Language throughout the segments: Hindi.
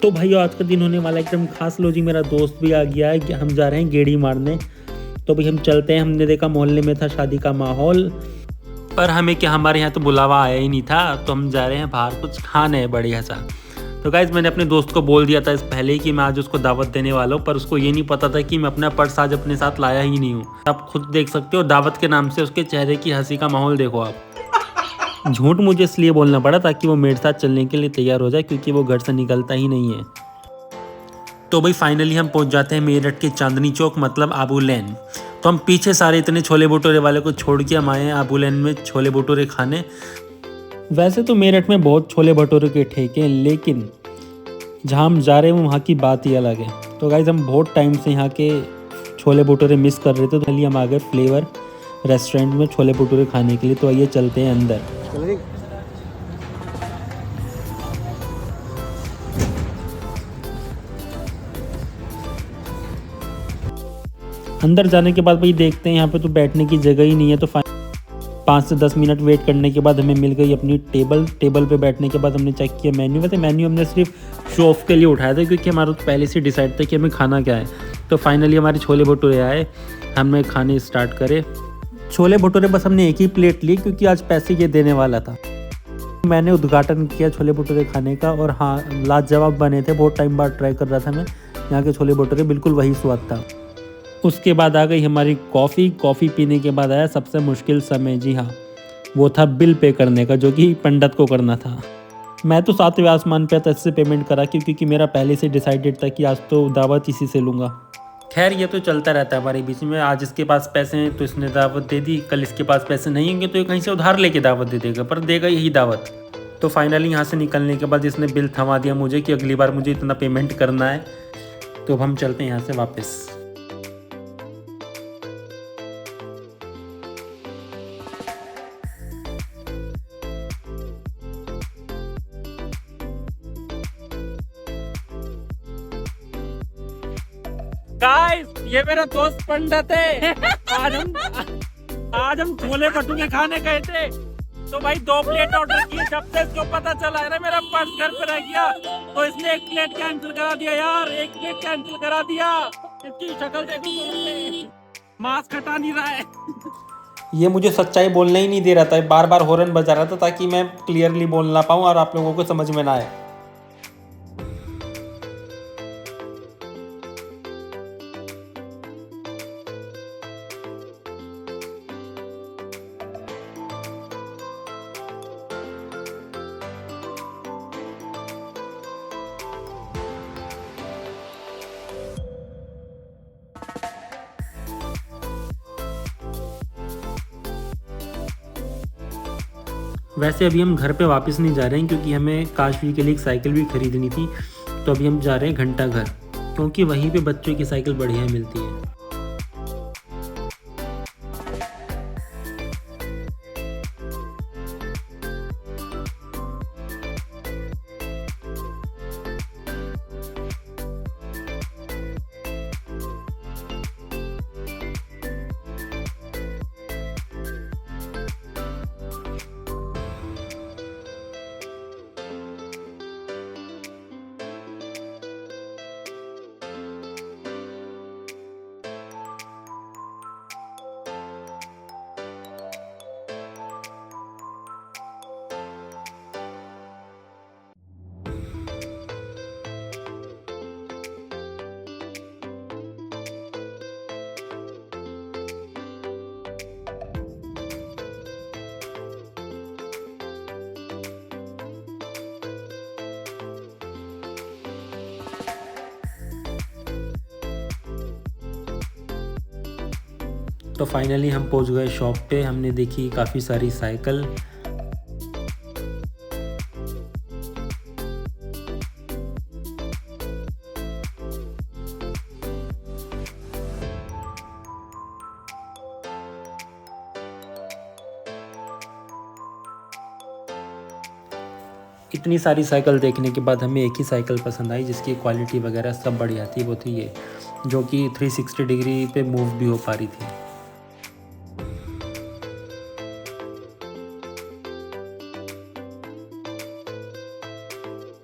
तो भाई आज का दिन होने वाला है एकदम खास। लो जी, मेरा दोस्त भी आ गया है कि हम जा रहे हैं गेड़ी मारने। तो भाई हम चलते हैं। हमने देखा मोहल्ले में था शादी का माहौल, पर हमें क्या, हमारे यहाँ तो बुलावा आया ही नहीं था, तो हम जा रहे हैं बाहर कुछ खाने बढ़िया सा। तो गाइज मैंने अपने दोस्त को बोल दिया था इस पहले ही कि मैं आज उसको दावत देने वाला हूँ, पर उसको ये नहीं पता था कि मैं अपना पर्स आज अपने साथ लाया ही नहीं हूँ। आप खुद देख सकते हो दावत के नाम से उसके चेहरे की हंसी का माहौल देखो आप। झूठ मुझे इसलिए बोलना पड़ा ताकि वो मेरे साथ चलने के लिए तैयार हो जाए, क्योंकि वो घर से निकलता ही नहीं है। तो भाई फाइनली हम पहुंच जाते हैं मेरठ के चांदनी चौक, मतलब आबू लेन। तो हम पीछे सारे इतने छोले भटूरे वाले को छोड़ के हम आए हैं आबू लेन में छोले भटूरे खाने। वैसे तो मेरठ में बहुत छोले भटूरे के ठेके हैं, लेकिन जहाँ हम जा रहे हैं वहाँ की बात ही अलग है। तो गाइज हम बहुत टाइम से यहाँ के छोले भटूरे मिस कर रहे थे, तो इसलिए हम आ गए फ्लेवर रेस्टोरेंट में छोले भटूरे खाने के लिए। तो आइए चलते हैं अंदर। अंदर जाने के बाद भाई देखते हैं यहाँ पे तो बैठने की जगह ही नहीं है। तो 5 से 10 मिनट वेट करने के बाद हमें मिल गई अपनी टेबल पे बैठने के बाद हमने चेक किया मेन्यू। वैसे मेन्यू हमने सिर्फ शो ऑफ के लिए उठाया था, क्योंकि हमारा तो पहले से डिसाइड था कि हमें खाना क्या है। तो फाइनली हमारे छोले भटूरे आए, हमने खाने स्टार्ट करे। छोले भटूरे बस हमने एक ही प्लेट ली, क्योंकि आज पैसे ये देने वाला था। मैंने उद्घाटन किया छोले भटूरे खाने का, और हाँ, लाजवाब बने थे। बहुत टाइम बाद ट्राई कर रहा था मैं यहाँ के छोले भटूरे, बिल्कुल वही स्वाद था। उसके बाद आ गई हमारी कॉफ़ी पीने के बाद आया सबसे मुश्किल समय। जी हाँ, वो था बिल पे करने का, जो कि पंडित को करना था। मैं तो 7वें आसमान पे था, इससे पेमेंट करा क्योंकि मेरा पहले से डिसाइडेड था कि आज तो दावत इसी से लूँगा। खैर ये तो चलता रहता है हमारे बीच में। आज इसके पास पैसे हैं तो इसने दावत दे दी, कल इसके पास पैसे नहीं होंगे तो ये कहीं से उधार लेके दावत दे देगा, पर देगा यही दावत। तो फाइनली यहाँ से निकलने के बाद इसने बिल थमा दिया मुझे कि अगली बार मुझे इतना पेमेंट करना है। तो अब हम चलते हैं यहाँ से वापस। गाइस ये मेरा दोस्त पंडित है। आज हम छोले भटूरे खाने गए थे, तो भाई 2 प्लेट ऑर्डर किए। जब से इसको पता चला है ना मेरा पर्स घर पे रह गया, तो इसने 1 प्लेट कैंसिल करा दिया यार। 1 प्लेट कैंसिल करा दिया। इसकी शक्ल देखो, मास्क हटा नहीं रहा है। ये मुझे सच्चाई बोलने ही नहीं दे रहा था, बार बार हॉर्न बजा रहा था ताकि मैं क्लियरली बोल ना पाऊँ और आप लोगों को समझ में ना आए। वैसे अभी हम घर पे वापस नहीं जा रहे हैं, क्योंकि हमें काशवी के लिए एक साइकिल भी खरीदनी थी। तो अभी हम जा रहे हैं घंटा घर, क्योंकि वहीं पे बच्चों की साइकिल बढ़िया मिलती है। तो फाइनली हम पहुंच गए शॉप पे। हमने देखी काफ़ी सारी साइकिल। इतनी सारी साइकिल देखने के बाद हमें एक ही साइकिल पसंद आई, जिसकी क्वालिटी वगैरह सब बढ़िया थी। वो थी ये, जो कि 360 डिग्री पे मूव भी हो पा रही थी।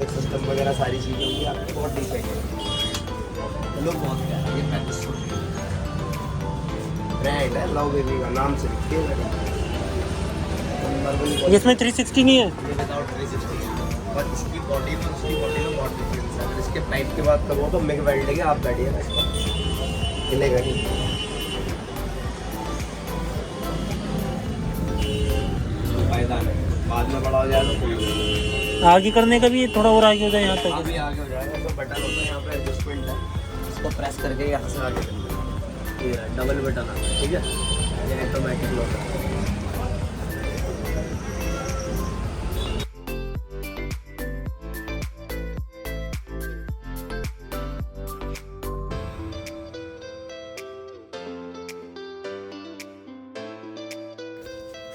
सिस्टम वगैरह सारी चीज़ें होंगी आपकी, बहुत डिसेंट है। लुक बहुत प्यारा, ये 3500 ब्रांड है, लव बेबी का नाम से लिखी है। इसमें 360 नहीं है। ये विदाउट 360 है, पर इसकी बॉडी में बहुत डिफरेंस है। अगर इसके टाइप की बात करूँ तो मिग वेल्ड है, आप बैठिए ना इसको हिलेगा नहीं। फायदा नहीं, बाद में बड़ा हो जाए तो कोई आगे करने का भी थोड़ा और आगे हो जाए यहाँ तक। अभी आगे हो जाएगा। तो बटन होता है यहाँ पे, एडजस्टमेंट है, इसको प्रेस करके यहाँ से आगे करना है। ये डबल बटन आता है, ठीक है, ये ऑटोमेटिक लॉक है।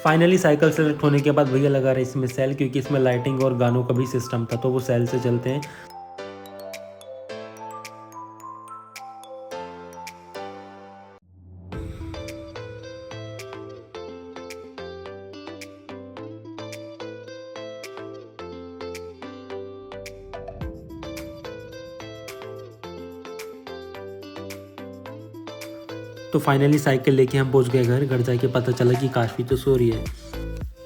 फाइनली साइकिल सेलेक्ट होने के बाद भैया लगा रहे इसमें सेल, क्योंकि इसमें लाइटिंग और गानों का भी सिस्टम था, तो वो सेल से चलते हैं। तो फाइनली साइकिल लेके हम पहुंच गए घर जाके पता चला कि काशवी तो सो रही है,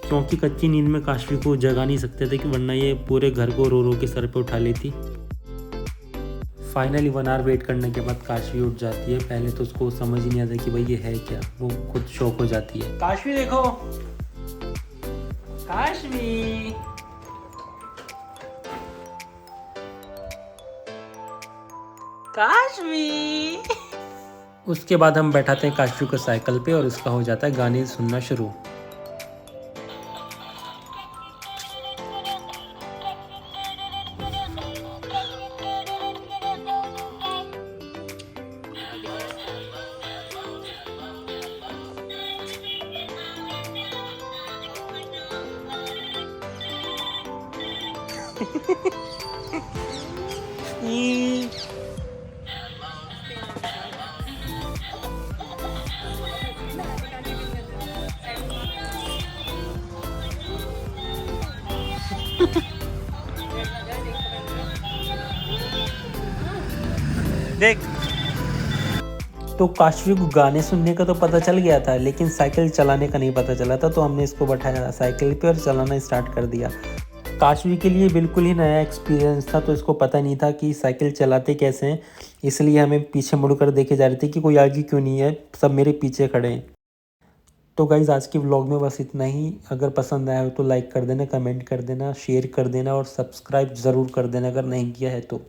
क्योंकि कच्ची नींद में काशवी को जगा नहीं सकते थे, कि वरना ये पूरे घर को रो रो के सर पे उठा लेती। फाइनली 1 आवर वेट करने के बाद काशवी उठ जाती है। पहले तो उसको समझ ही नहीं आता कि भाई ये है क्या, वो खुद शॉक हो जाती है। काशवी देखो, काशवी, काशवी। उसके बाद हम बैठाते हैं काशवी को साइकिल पे और उसका हो जाता है गाने सुनना शुरू। देख, तो काशवी को गाने सुनने का तो पता चल गया था, लेकिन साइकिल चलाने का नहीं पता चला था, तो हमने इसको बैठाया साइकिल पे और चलाना स्टार्ट कर दिया। काशवी के लिए बिल्कुल ही नया एक्सपीरियंस था, तो इसको पता नहीं था कि साइकिल चलाते कैसे हैं, इसलिए हमें पीछे मुड़कर देखे जा रहे थे कि कोई आगे क्यों नहीं है, सब मेरे पीछे खड़े हैं। तो गाइज़ आज की व्लॉग में बस इतना ही। अगर पसंद आया हो तो लाइक कर देना, कमेंट कर देना, शेयर कर देना और सब्सक्राइब ज़रूर कर देना अगर नहीं किया है तो।